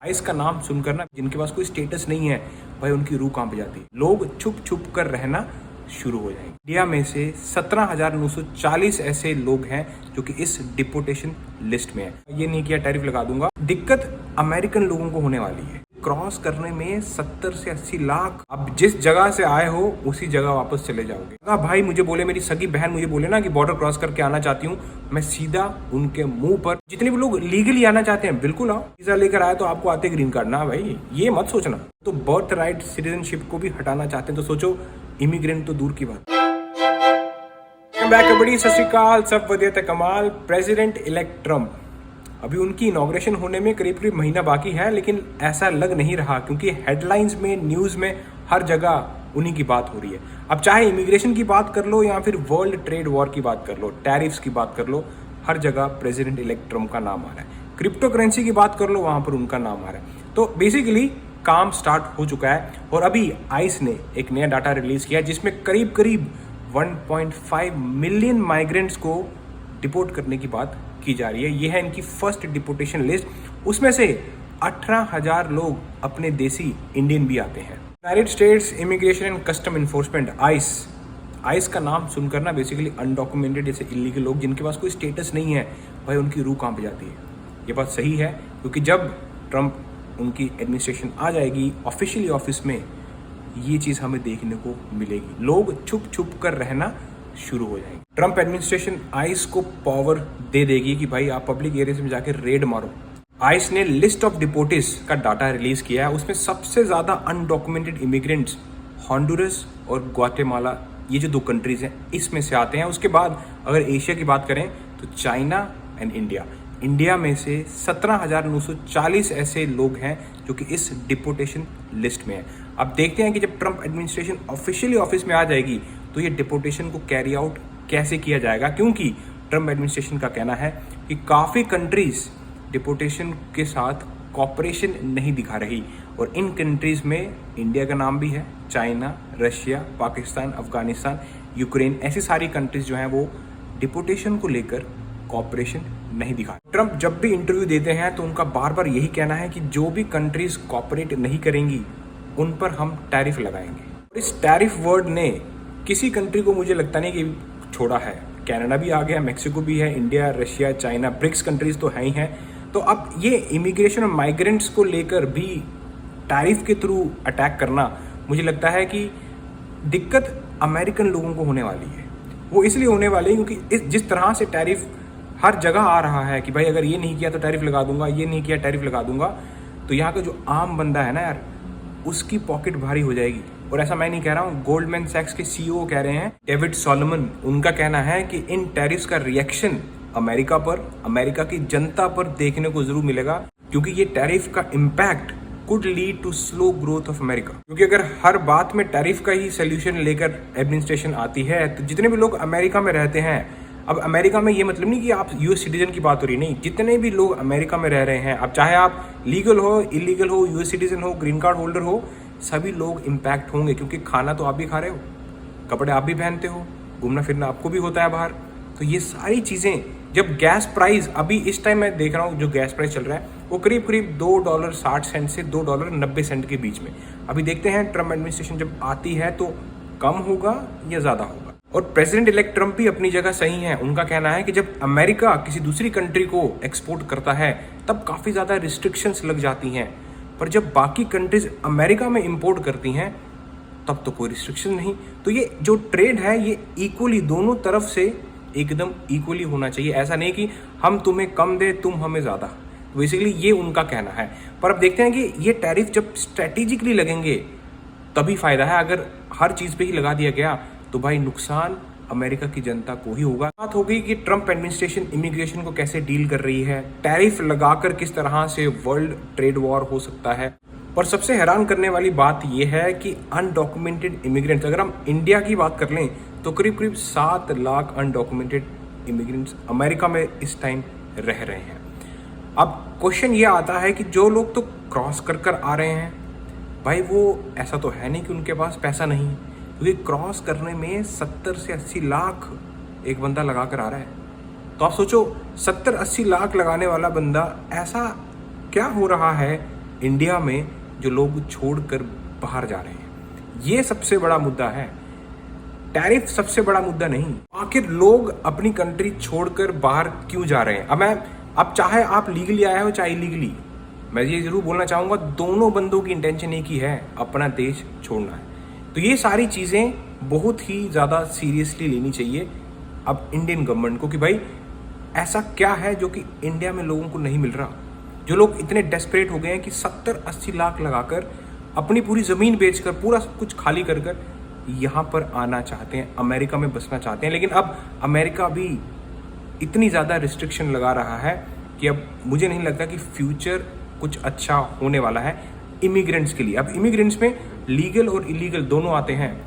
Ice का नाम सुनकर ना जिनके पास कोई स्टेटस नहीं है भाई उनकी रूह कांप जाती है। लोग छुप छुप कर रहना शुरू हो जाएंगे। इंडिया में से 17,940 ऐसे लोग हैं जो कि इस डिपोटेशन लिस्ट में है। ये नहीं किया टैरिफ लगा दूंगा। दिक्कत अमेरिकन लोगों को होने वाली है। क्रॉस करने में 70 से 80 लाख। अब जिस जगह से आए हो उसी जगह वापस चले जाओगे। अगर भाई मुझे बोले, मेरी सगी बहन मुझे बोले ना कि बॉर्डर क्रॉस करके आना चाहती हूँ, मैं सीधा उनके मुंह पर, जितने भी लोग लीगली आना चाहते हैं बिल्कुल आओ, वीजा लेकर आए तो आपको आते ग्रीन कार्ड ना भाई, ये मत सोचना। तो बर्थ राइट सिटीजनशिप को भी हटाना चाहते हैं तो सोचो इमिग्रेंट तो दूर की बात। बड़ी सत श्री अकाल, सब वधिया ते कमाल। प्रेसिडेंट इलेक्ट ट्रम्प, अभी उनकी इनॉग्रेशन होने में करीब करीब महीना बाकी है, लेकिन ऐसा लग नहीं रहा क्योंकि हेडलाइंस में, न्यूज में हर जगह उन्हीं की बात हो रही है। अब चाहे इमिग्रेशन की बात कर लो या फिर वर्ल्ड ट्रेड वॉर की बात कर लो, टैरिफ्स की बात कर लो, हर जगह प्रेसिडेंट इलेक्ट ट्रम्प का नाम आ रहा है। क्रिप्टो करेंसी की बात कर लो, वहां पर उनका नाम आ रहा है। तो बेसिकली काम स्टार्ट हो चुका है और अभी आइस ने एक नया डाटा रिलीज किया जिसमें करीब करीब 1.5 मिलियन माइग्रेंट्स को डिपोर्ट करने की बात की जा रही है। यह है इनकी फर्स्ट डिपोटेशन लिस्ट। उसमें से 18,000 लोग अपने देसी इंडियन भी आते हैं। United states immigration and custom enforcement, ice का नाम सुनकर ना बेसिकली अनडॉक्यूमेंटेड जैसे इलीगल लोग जिनके पास कोई स्टेटस नहीं है भाई उनकी रूह कांप जाती है। ये बात सही है क्योंकि जब ट्रम्प उनकी एडमिनिस्ट्रेशन आ जाएगी ऑफिशियली ऑफिस में, ये चीज़ हमें देखने को मिलेगी। लोग छुप छुप कर रहना शुरू हो जाएंगे। ट्रम्प एडमिनिस्ट्रेशन आइस को पावर दे देगी कि भाई आप पब्लिक एरिया में जाकर रेड मारो। आइस ने लिस्ट ऑफ डिपोर्टेस का डाटा रिलीज किया है। उसमें सबसे ज्यादा अनडॉक्यूमेंटेड इमिग्रेंट्स हॉन्डुरस और ग्वाटेमाला, ये जो 2 कंट्रीज हैं इसमें से आते हैं। उसके बाद अगर एशिया की बात करें तो चाइना एंड इंडिया। इंडिया में से 17,940 ऐसे लोग हैं जो कि इस डिपोटेशन लिस्ट में है। अब देखते हैं कि जब ट्रम्प एडमिनिस्ट्रेशन ऑफिशियली ऑफिस में आ जाएगी तो ये डिपोटेशन को कैरी आउट कैसे किया जाएगा, क्योंकि ट्रम्प एडमिनिस्ट्रेशन का कहना है कि काफ़ी कंट्रीज डिपोटेशन के साथ कॉपरेशन नहीं दिखा रही और इन कंट्रीज में इंडिया का नाम भी है, China, Russia, Pakistan, Afghanistan, Ukraine, ऐसी सारी कंट्रीज जो हैं वो डिपोटेशन को लेकर कॉपरेशन नहीं दिखा। ट्रम्प जब भी इंटरव्यू देते हैं तो उनका बार बार यही कहना है कि जो भी कंट्रीज कॉपरेट नहीं करेंगी उन पर हम टैरिफ लगाएंगे। इस टैरिफ वर्ड ने किसी कंट्री को मुझे लगता नहीं कि छोड़ा है। कनाडा भी आ गया, मेक्सिको भी है, India, Russia, China, BRICS countries तो है ही हैं। तो अब ये इमिग्रेशन और माइग्रेंट्स को लेकर भी टैरिफ के थ्रू अटैक करना, मुझे लगता है कि दिक्कत अमेरिकन लोगों को होने वाली है। वो इसलिए होने वाली है क्योंकि जिस तरह से टैरिफ हर जगह आ रहा है कि भाई अगर ये नहीं किया तो टैरिफ लगा दूंगा, ये नहीं किया टैरिफ लगा दूंगा, तो यहाँ का जो आम बंदा है ना यार, उसकी पॉकेट भारी हो जाएगी। और ऐसा मैं नहीं कह रहा हूँ, गोल्डमैन सैक्स के सीईओ कह रहे हैं, डेविड सॉलोमन, उनका कहना है कि इन टैरिफ्स का रिएक्शन अमेरिका पर, अमेरिका की जनता पर देखने को जरूर मिलेगा क्योंकि ये टैरिफ का impact could lead to slow growth of America. क्योंकि अगर हर बात में टैरिफ का ही सोल्यूशन लेकर एडमिनिस्ट्रेशन आती है तो जितने भी लोग अमेरिका में रहते हैं, अब अमेरिका में ये मतलब नहीं कि आप यूएस सिटीजन की बात हो रही, नहीं, जितने भी लोग अमेरिका में रह रहे हैं, अब चाहे आप लीगल हो, इलीगल हो, यूएस सिटीजन हो, ग्रीन कार्ड होल्डर हो, सभी लोग इम्पैक्ट होंगे क्योंकि खाना तो आप भी खा रहे हो, कपड़े आप भी पहनते हो, घूमना फिरना आपको भी होता है बाहर। तो ये सारी चीज़ें, जब गैस प्राइस, अभी इस टाइम मैं देख रहा हूँ जो गैस प्राइस चल रहा है वो करीब करीब $2.60 से $2.90 के बीच में। अभी देखते हैं ट्रम्प एडमिनिस्ट्रेशन जब आती है तो कम होगा या ज़्यादा होगा। और प्रेसिडेंट इलेक्ट ट्रम्प भी अपनी जगह सही है। उनका कहना है कि जब अमेरिका किसी दूसरी कंट्री को एक्सपोर्ट करता है तब काफ़ी ज़्यादा रिस्ट्रिक्शंस लग जाती हैं, पर जब बाकी कंट्रीज अमेरिका में इंपोर्ट करती हैं तब तो कोई रिस्ट्रिक्शन नहीं। तो ये जो ट्रेड है ये इक्वली, दोनों तरफ से एकदम इक्वली होना चाहिए। ऐसा नहीं कि हम तुम्हें कम दे तुम हमें ज़्यादा। बेसिकली ये उनका कहना है। पर अब देखते हैं कि ये टैरिफ जब स्ट्रेटेजिकली लगेंगे तभी फायदा है। अगर हर चीज़ पे ही लगा दिया गया तो भाई नुकसान अमेरिका की जनता को ही होगा। बात हो गई कि ट्रम्प एडमिनिस्ट्रेशन इमिग्रेशन को कैसे डील कर रही है, टैरिफ लगाकर किस तरह से वर्ल्ड ट्रेड वॉर हो सकता है। पर सबसे हैरान करने वाली बात यह है कि अनडॉक्यूमेंटेड इमिग्रेंट्स, अगर हम इंडिया की बात कर लें तो करीब करीब 7 लाख अनडॉक्यूमेंटेड इमिग्रेंट्स अमेरिका में इस टाइम रह रहे हैं। अब क्वेश्चन ये आता है कि जो लोग तो क्रॉस कर कर आ रहे हैं भाई, वो ऐसा तो है नहीं कि उनके पास पैसा नहीं, क्योंकि क्रॉस करने में 70 से 80 लाख एक बंदा लगा कर आ रहा है। तो आप सोचो 70-80 लाख लगाने वाला बंदा, ऐसा क्या हो रहा है इंडिया में जो लोग छोड़कर बाहर जा रहे हैं। ये सबसे बड़ा मुद्दा है, टैरिफ सबसे बड़ा मुद्दा नहीं। आखिर लोग अपनी कंट्री छोड़कर बाहर क्यों जा रहे हैं? अब चाहे आप लीगली आए हो चाहे इलीगली, मैं ये जरूर बोलना चाहूंगा, दोनों बंदों की इंटेंशन एक ही है, अपना देश छोड़ना है। तो ये सारी चीजें बहुत ही ज्यादा सीरियसली लेनी चाहिए अब इंडियन गवर्नमेंट को कि भाई ऐसा क्या है जो कि इंडिया में लोगों को नहीं मिल रहा। जो लोग इतने डेस्परेट हो गए हैं कि 70-80 लाख लगाकर अपनी पूरी जमीन बेचकर पूरा सब कुछ खाली कर कर यहाँ पर आना चाहते हैं, अमेरिका में बसना चाहते हैं। लेकिन अब अमेरिका भी इतनी ज़्यादा रिस्ट्रिक्शन लगा रहा है कि अब मुझे नहीं लगता कि फ्यूचर कुछ अच्छा होने वाला है इमिग्रेंट्स के लिए। अब इमिग्रेंट्स में लीगल और इलीगल दोनों आते हैं।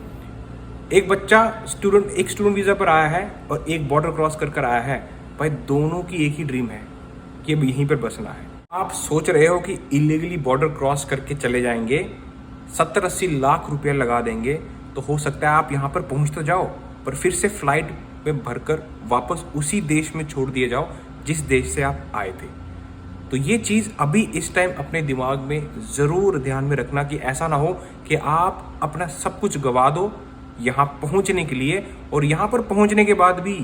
एक बच्चा एक स्टूडेंट वीज़ा पर आया है और एक बॉर्डर क्रॉस कर आया है, भाई दोनों की एक ही ड्रीम है कि अब यहीं पर बसना है। आप सोच रहे हो कि इलीगली बॉर्डर क्रॉस करके चले जाएंगे, 70-80 लाख रुपया लगा देंगे, तो हो सकता है आप यहाँ पर पहुँच तो जाओ पर फिर से फ्लाइट में भरकर वापस उसी देश में छोड़ दिए जाओ जिस देश से आप आए थे। तो ये चीज़ अभी इस टाइम अपने दिमाग में ज़रूर ध्यान में रखना कि ऐसा ना हो कि आप अपना सब कुछ गवा दो यहाँ पहुँचने के लिए, और यहाँ पर पहुँचने के बाद भी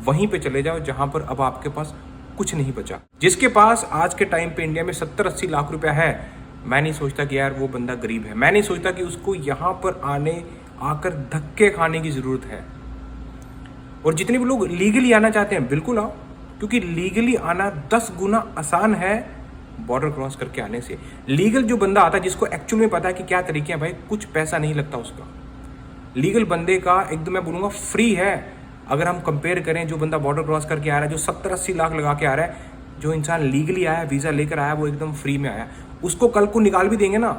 वहीं पे चले जाओ जहाँ पर अब आपके पास कुछ नहीं बचा। जिसके पास आज के टाइम पे इंडिया में 70-80 लाख रुपया है, मैं नहीं सोचता कि यार वो बंदा गरीब है। मैं नहीं सोचता कि उसको यहाँ पर आकर धक्के खाने की ज़रूरत है। और जितने भी लोग लीगली आना चाहते हैं बिल्कुल आओ, क्योंकि लीगली आना 10 गुना आसान है बॉर्डर क्रॉस करके आने से। लीगल जो बंदा आता है जिसको एक्चुअल में पता है कि क्या तरीके हैं, भाई कुछ पैसा नहीं लगता उसका। लीगल बंदे का एकदम मैं बोलूँगा फ्री है। अगर हम कंपेयर करें जो बंदा बॉर्डर क्रॉस करके आ रहा है, जो 70-80 लाख लगा के आ रहा है, जो इंसान लीगली आया, वीज़ा लेकर आया, वो एकदम फ्री में आया। उसको कल को निकाल भी देंगे ना,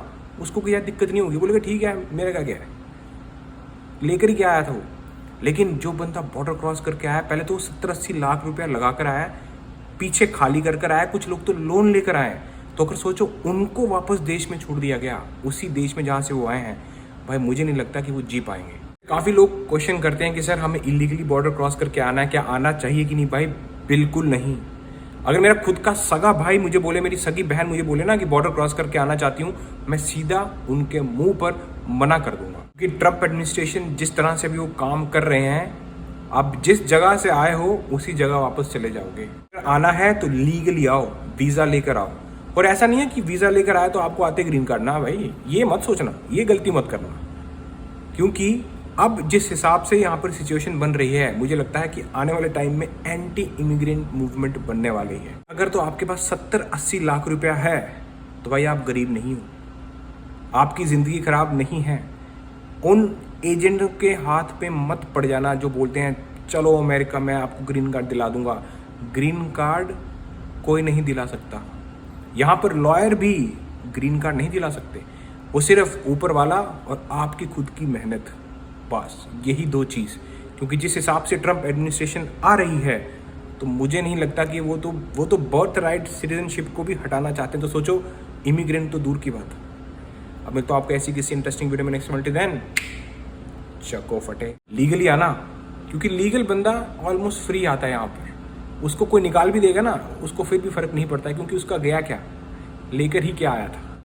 उसको कोई दिक्कत नहीं होगी, बोलेगा ठीक है मेरा क्या है, लेकर ही क्या आया था वो। लेकिन जो बंदा बॉर्डर क्रॉस करके आया, पहले तो 70-80 लाख रुपया लगा कर आया, पीछे खाली कर आया, कुछ लोग तो लोन लेकर आए। तो अगर सोचो उनको वापस देश में छोड़ दिया गया, उसी देश में जहाँ से वो आए हैं, भाई मुझे नहीं लगता कि वो जी पाएंगे। काफ़ी लोग क्वेश्चन करते हैं कि सर हमें इलीगली बॉर्डर क्रॉस करके आना है, क्या आना चाहिए कि नहीं? भाई बिल्कुल नहीं। अगर मेरा खुद का सगा भाई मुझे बोले, मेरी सगी बहन मुझे बोले ना कि बॉर्डर क्रॉस करके आना चाहती हूँ, मैं सीधा उनके मुंह पर मना कर दूंगा। क्योंकि ट्रम्प एडमिनिस्ट्रेशन जिस तरह से भी वो काम कर रहे हैं, आप जिस जगह से आए हो उसी जगह वापस चले जाओगे। अगर आना है तो लीगली आओ, वीज़ा लेकर आओ। और ऐसा नहीं है कि वीज़ा लेकर आए तो आपको आते ग्रीन कार्ड ना, भाई ये मत सोचना, ये गलती मत करना। क्योंकि अब जिस हिसाब से यहाँ पर सिचुएशन बन रही है, मुझे लगता है कि आने वाले टाइम में एंटी इमिग्रेंट मूवमेंट बनने वाली है। अगर तो आपके पास 70-80 लाख रुपया है तो भाई आप गरीब नहीं हो, आपकी ज़िंदगी खराब नहीं है। उन एजेंटों के हाथ पे मत पड़ जाना जो बोलते हैं चलो अमेरिका में आपको ग्रीन कार्ड दिला दूंगा। ग्रीन कार्ड कोई नहीं दिला सकता। यहाँ पर लॉयर भी ग्रीन कार्ड नहीं दिला सकते, वो सिर्फ ऊपर वाला और आपकी खुद की मेहनत, बस यही दो चीज़। क्योंकि जिस हिसाब से ट्रम्प एडमिनिस्ट्रेशन आ रही है, तो मुझे नहीं लगता कि वो तो बर्थ राइट सिटीजनशिप को भी हटाना चाहते हैं। तो सोचो इमिग्रेंट तो दूर की बात। अब मैं तो आपको ऐसी किसी इंटरेस्टिंग वीडियो में नेक्स्ट मिलते देन चको फटे। लीगली आना, क्योंकि लीगल बंदा ऑलमोस्ट फ्री आता है यहाँ पर। उसको कोई निकाल भी देगा ना, उसको फिर भी फर्क नहीं पड़ता है, क्योंकि उसका गया क्या, लेकर ही क्या आया था।